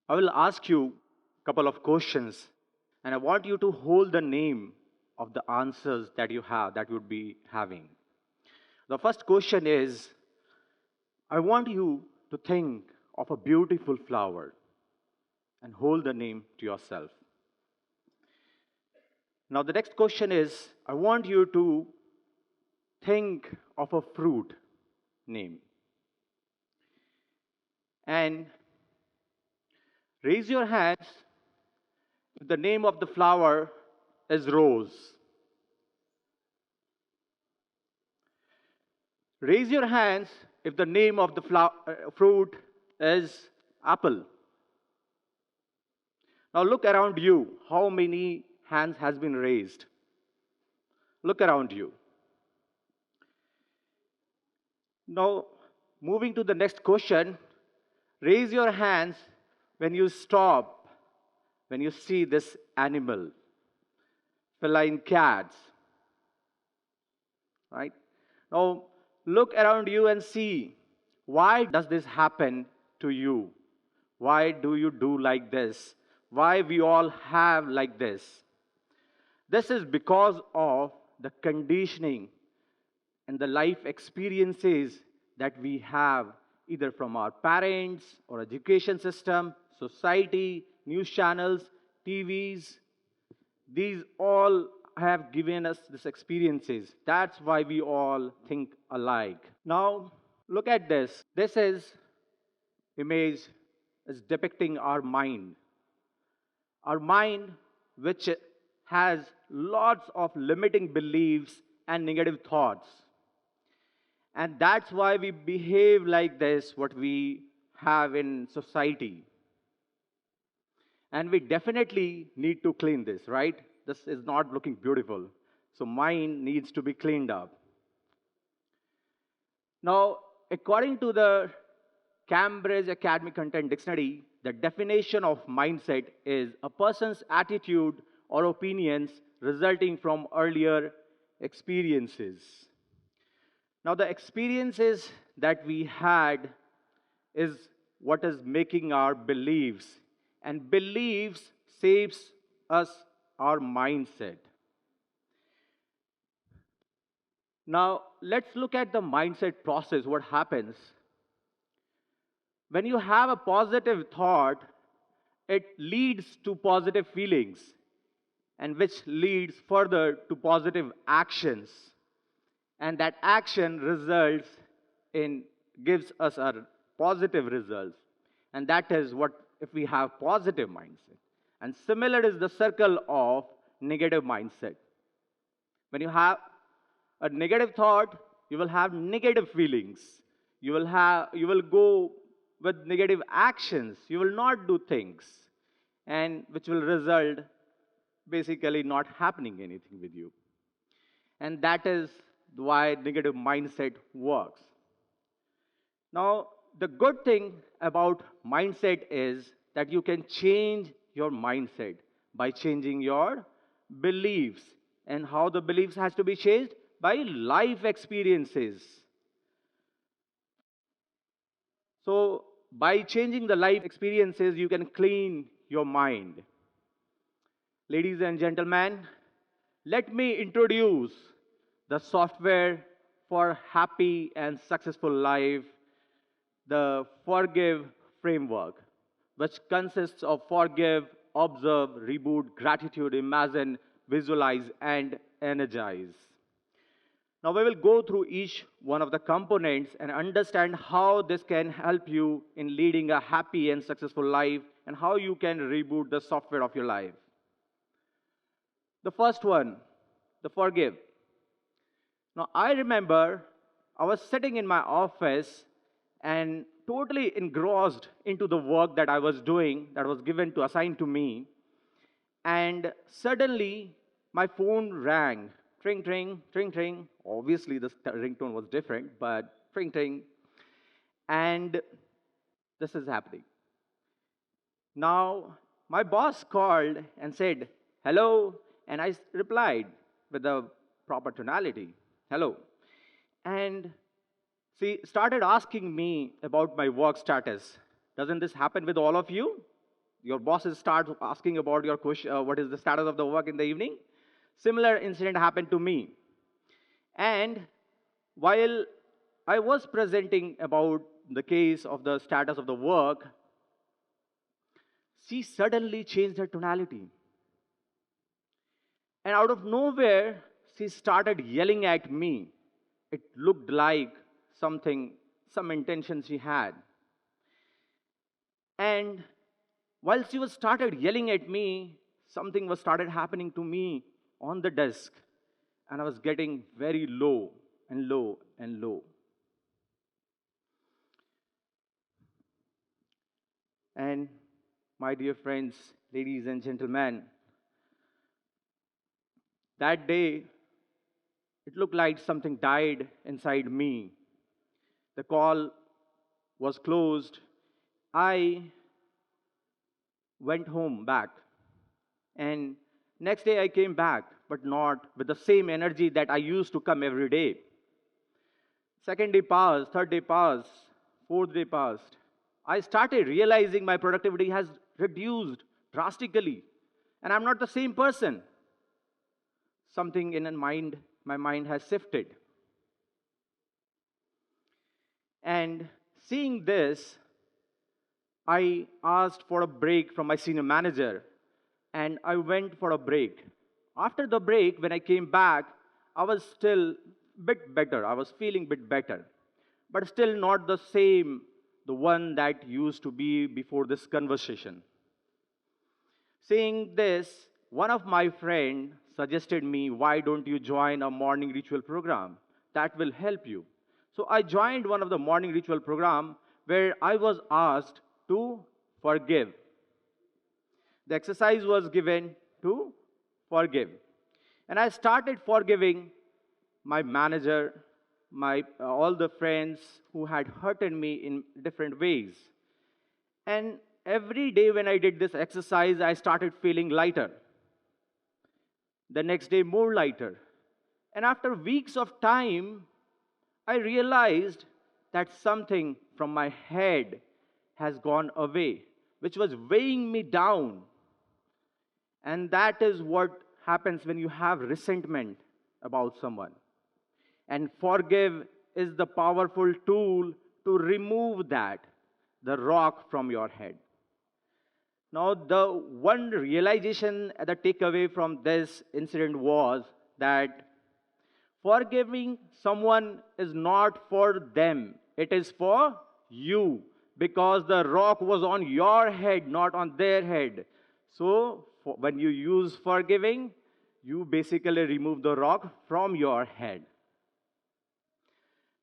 I will ask you a couple of questions, and I want you to hold the name of the answers that you have, that you would be having. The first question is, I want you to think of a beautiful flower and hold the name to yourself. Now, the next question is, I want you to think of a fruit name and raise your hands if the name of the flower is rose. Raise your hands if the name of the fruit is apple. Now look around you. How many hands has been raised? Look around you. Now, moving to the next question, raise your hands when you stop, when you see this animal, feline cats, right? Now, look around you and see, why does this happen to you? Why do you do like this? Why we all have like this? This is because of the conditioning and the life experiences that we have either from our parents or education system, society, news channels, TVs. These all have given us these experiences. That's why we all think alike. Now, look at this. This image is depicting our mind. Our mind, which has lots of limiting beliefs and negative thoughts. And that's why we behave like this, what we have in society. And we definitely need to clean this, right? This is not looking beautiful. So mind needs to be cleaned up. Now, according to the Cambridge Academic Content Dictionary, the definition of mindset is a person's attitude or opinions resulting from earlier experiences. Now, the experiences that we had is what is making our beliefs, and beliefs shapes us, our mindset. Now, let's look at the mindset process, what happens. When you have a positive thought, it leads to positive feelings, and which leads further to positive actions. And that action results in, gives us a positive results. And that is what if we have positive mindset. And similar is the circle of negative mindset. When you have a negative thought, you will have negative feelings. You will go with negative actions. You will not do things, and which will result basically not happening anything with you. And that is why negative mindset works. Now, the good thing about mindset is that you can change your mindset by changing your beliefs. And how the beliefs has to be changed? By life experiences. So, by changing the life experiences, you can clean your mind. Ladies and gentlemen, let me introduce the software for happy and successful life, the Forgive framework, which consists of forgive, observe, reboot, gratitude, imagine, visualize, and energize. Now we will go through each one of the components and understand how this can help you in leading a happy and successful life, and how you can reboot the software of your life. The first one, the forgive. Now, I remember I was sitting in my office and totally engrossed into the work that I was doing, that was assigned to me. And suddenly, my phone rang. Tring, tring, tring, tring. Obviously, the ringtone was different, but tring, tring. And this is happening. Now, my boss called and said, hello. And I replied with the proper tonality, hello. And she started asking me about my work status. Doesn't this happen with all of you? your bosses start asking about your question, what is the status of the work in the evening. Similar incident happened to me. And while I was presenting about the case of the status of the work, she suddenly changed her tonality. And out of nowhere, she started yelling at me. It looked like something, some intention she had. And while she was started yelling at me, something was started happening to me on the desk. And I was getting very low and low and low. And my dear friends, ladies and gentlemen, that day, it looked like something died inside me. The call was closed. I went home back. And next day I came back, but not with the same energy that I used to come every day. Second day passed, third day passed, fourth day passed. I started realizing my productivity has reduced drastically. And I'm not the same person. Something in my mind has shifted. And seeing this, I asked for a break from my senior manager, and I went for a break. After the break, when I came back, I was still a bit better. I was feeling a bit better, but still not the same, the one that used to be before this conversation. Seeing this, one of my friends suggested me, why don't you join a morning ritual program? That will help you. So I joined one of the morning ritual program where I was asked to forgive. The exercise was given to forgive. And I started forgiving my manager, my all the friends who had hurted me in different ways. And every day when I did this exercise, I started feeling lighter. The next day, more lighter. And after weeks of time, I realized that something from my head has gone away, which was weighing me down. And that is what happens when you have resentment about someone. And forgive is the powerful tool to remove that, the rock from your head. Now, the one realization, the takeaway from this incident was that forgiving someone is not for them, it is for you, because the rock was on your head, not on their head. So, when you use forgiving, you basically remove the rock from your head.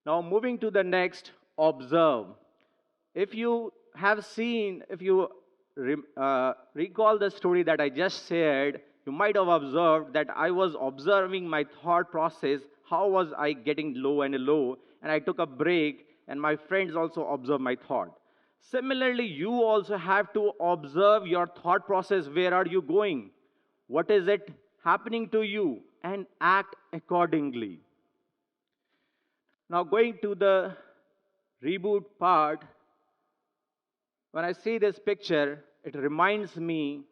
Now, moving to the next, observe. If you have seen, if you recall the story that I just shared, you might have observed that I was observing my thought process. How was I getting low and low? And I took a break, and my friends also observed my thought. Similarly, you also have to observe your thought process. Where are you going? What is it happening to you? And act accordingly. Now, going to the reboot part, when I see this picture, it reminds me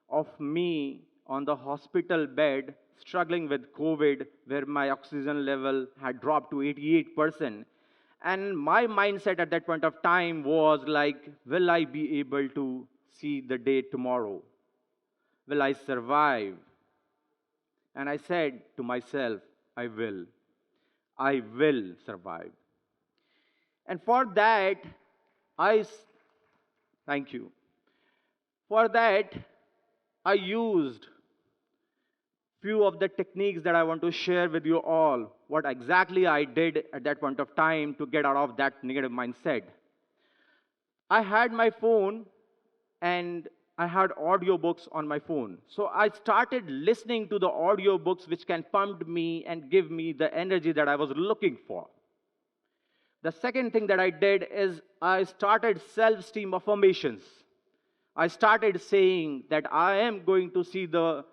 of me on the hospital bed struggling with COVID, where my oxygen level had dropped to 88%. And my mindset at that point of time was like, will I be able to see the day tomorrow? Will I survive? And I said to myself, I will. I will survive. And for that, thank you. For that, I used few of the techniques that I want to share with you all, what exactly I did at that point of time to get out of that negative mindset. I had my phone and I had audiobooks on my phone. So I started listening to the audiobooks which can pump me and give me the energy that I was looking for. The second thing that I did is I started self-esteem affirmations. I started saying that I am going to see the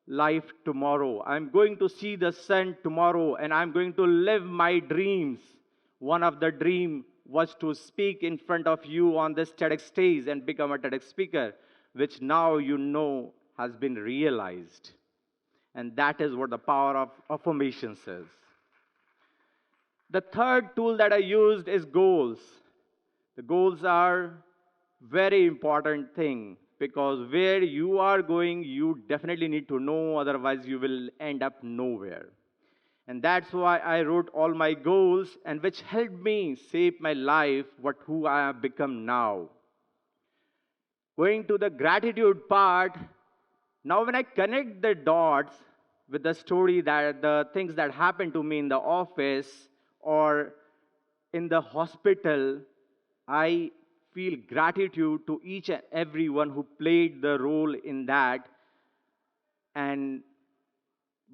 life tomorrow. I'm going to see the sun tomorrow, and I'm going to live my dreams. One of the dream was to speak in front of you on this TEDx stage and become a TEDx speaker. which now you know has been realized. And that is what the power of affirmations is. The third tool that I used is goals. The goals are very important thing because where you are going, you definitely need to know, otherwise you will end up nowhere. And that's why I wrote all my goals and which helped me shape my life, who I have become now. Going to the gratitude part, now when I connect the dots with the story that the things that happened to me in the office or in the hospital, I feel gratitude to each and everyone who played the role in that, and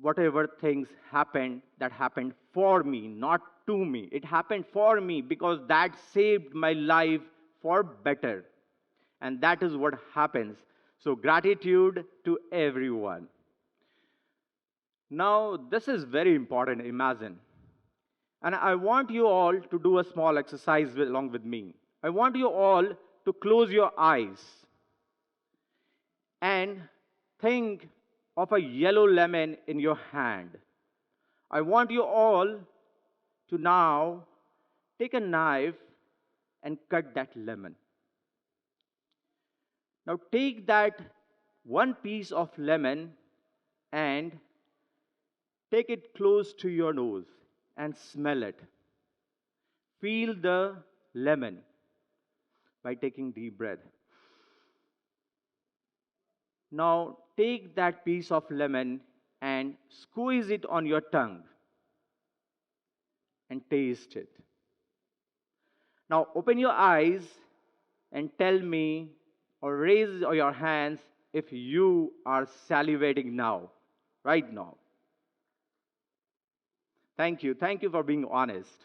whatever things happened, that happened for me, not to me. It happened for me because that saved my life for better. And that is what happens. So gratitude to everyone. Now, this is very important, imagine. And I want you all to do a small exercise along with me. I want you all to close your eyes and think of a yellow lemon in your hand. I want you all to now take a knife and cut that lemon. Now take that one piece of lemon and take it close to your nose and smell it. Feel the lemon by taking deep breath. Now take that piece of lemon and squeeze it on your tongue and taste it. Now open your eyes and tell me or raise your hands if you are salivating now, right now. Thank you. Thank you for being honest.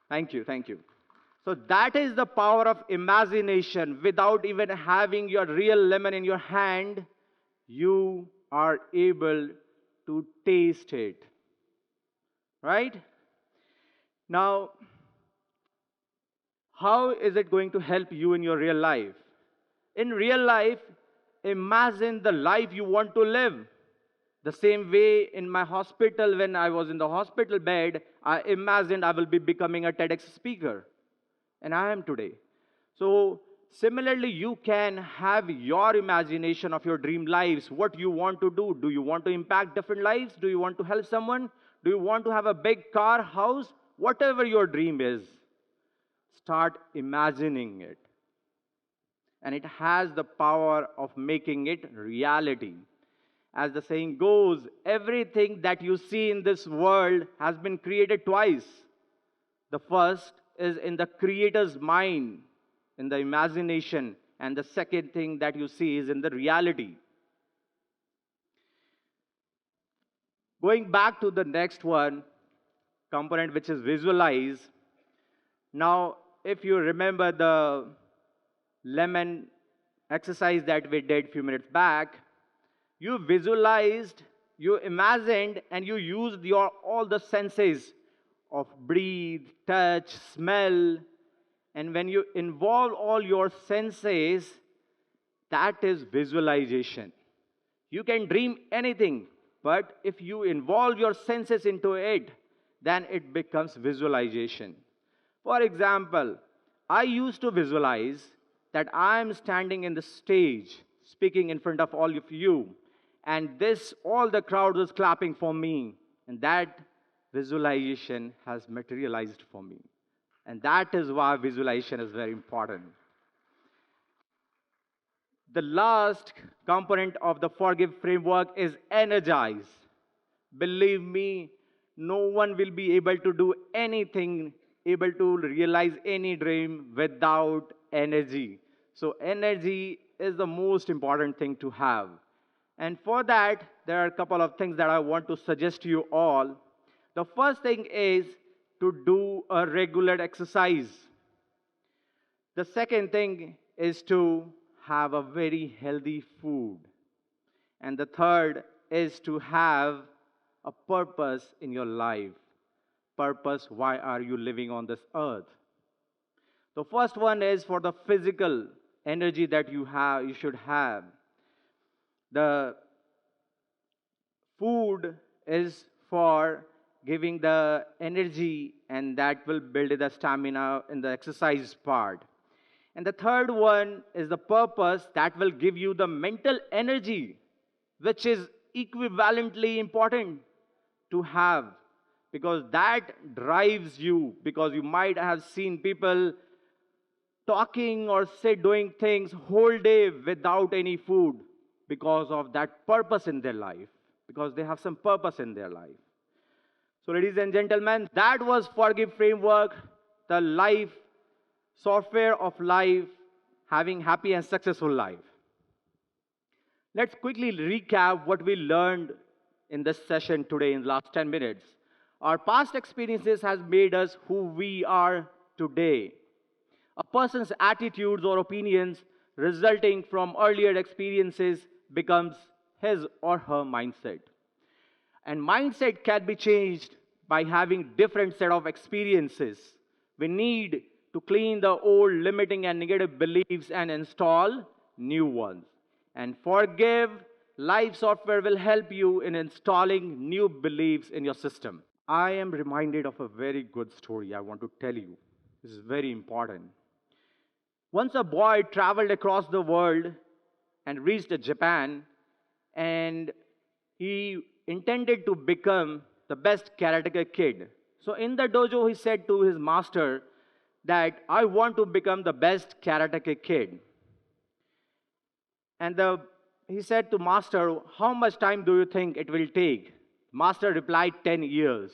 Thank you. Thank you. So that is the power of imagination. Without even having your real lemon in your hand, you are able to taste it. Right? Now, how is it going to help you in your real life? In real life, imagine the life you want to live. The same way in my hospital, when I was in the hospital bed, I imagined I will be becoming a TEDx speaker. And I am today. So, similarly, you can have your imagination of your dream lives, what you want to do. Do you want to impact different lives? Do you want to help someone? Do you want to have a big car, house? Whatever your dream is, start imagining it. And it has the power of making it reality. As the saying goes, everything that you see in this world has been created twice. The first is in the creator's mind, in the imagination, and the second thing that you see is in the reality. Going back to the next one, component which is visualize. Now, if you remember the lemon exercise that we did a few minutes back, you visualized, you imagined, and you used your all the senses of breathe, touch, smell. And when you involve all your senses, that is visualization. You can dream anything, but if you involve your senses into it, then it becomes visualization. For example, I used to visualize that I am standing in the stage, speaking in front of all of you, and all the crowd was clapping for me, and that visualization has materialized for me. And that is why visualization is very important. The last component of the Forgive framework is energize. Believe me, no one will be able to do anything, able to realize any dream without energy. So energy is the most important thing to have. And for that, there are a couple of things that I want to suggest to you all. The first thing is to do a regular exercise. The second thing is to have a very healthy food. And the third is to have a purpose in your life. Purpose, why are you living on this earth? The first one is for the physical energy that you should have. The food is for giving the energy, and that will build the stamina in the exercise part. And the third one is the purpose that will give you the mental energy, which is equivalently important to have, because that drives you. Because you might have seen people talking or say doing things whole day without any food because of that purpose in their life, because they have some purpose in their life. So ladies and gentlemen, that was Forgive Framework, the life software of life, having happy and successful life. Let's quickly recap what we learned in this session today in the last 10 minutes. Our past experiences has made us who we are today. A person's attitudes or opinions resulting from earlier experiences becomes his or her mindset. And mindset can be changed by having different set of experiences. We need to clean the old limiting and negative beliefs and install new ones. And Forgive Life software will help you in installing new beliefs in your system. I am reminded of a very good story I want to tell you. This is very important. Once a boy traveled across the world and reached Japan, and he intended to become the best karate kid. So in the dojo, he said to his master that I want to become the best karate kid. And he said to master, how much time do you think it will take? Master replied, 10 years.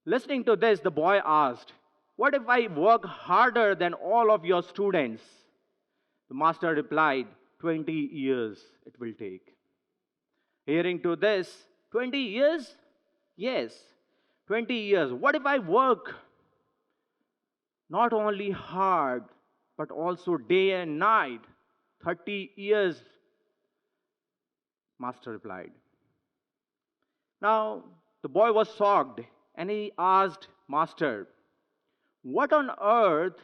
Listening to this, the boy asked, what if I work harder than all of your students? The master replied, 20 years it will take. Hearing to this, 20 years? Yes, 20 years. What if I work not only hard, but also day and night? 30 years, master replied. Now, the boy was shocked and he asked master, what on earth,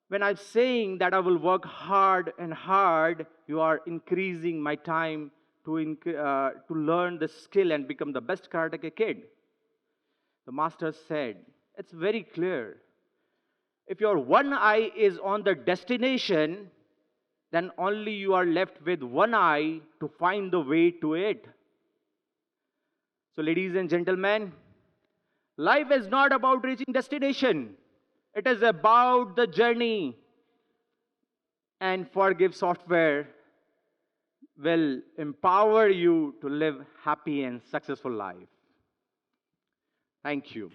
when I'm saying that I will work hard and hard, you are increasing my time to learn the skill and become the best karate kid? The master said, it's very clear. If your one eye is on the destination, then only you are left with one eye to find the way to it. So ladies and gentlemen, life is not about reaching destination. It is about the journey. And Forgive software will empower you to live happy and successful life. Thank you.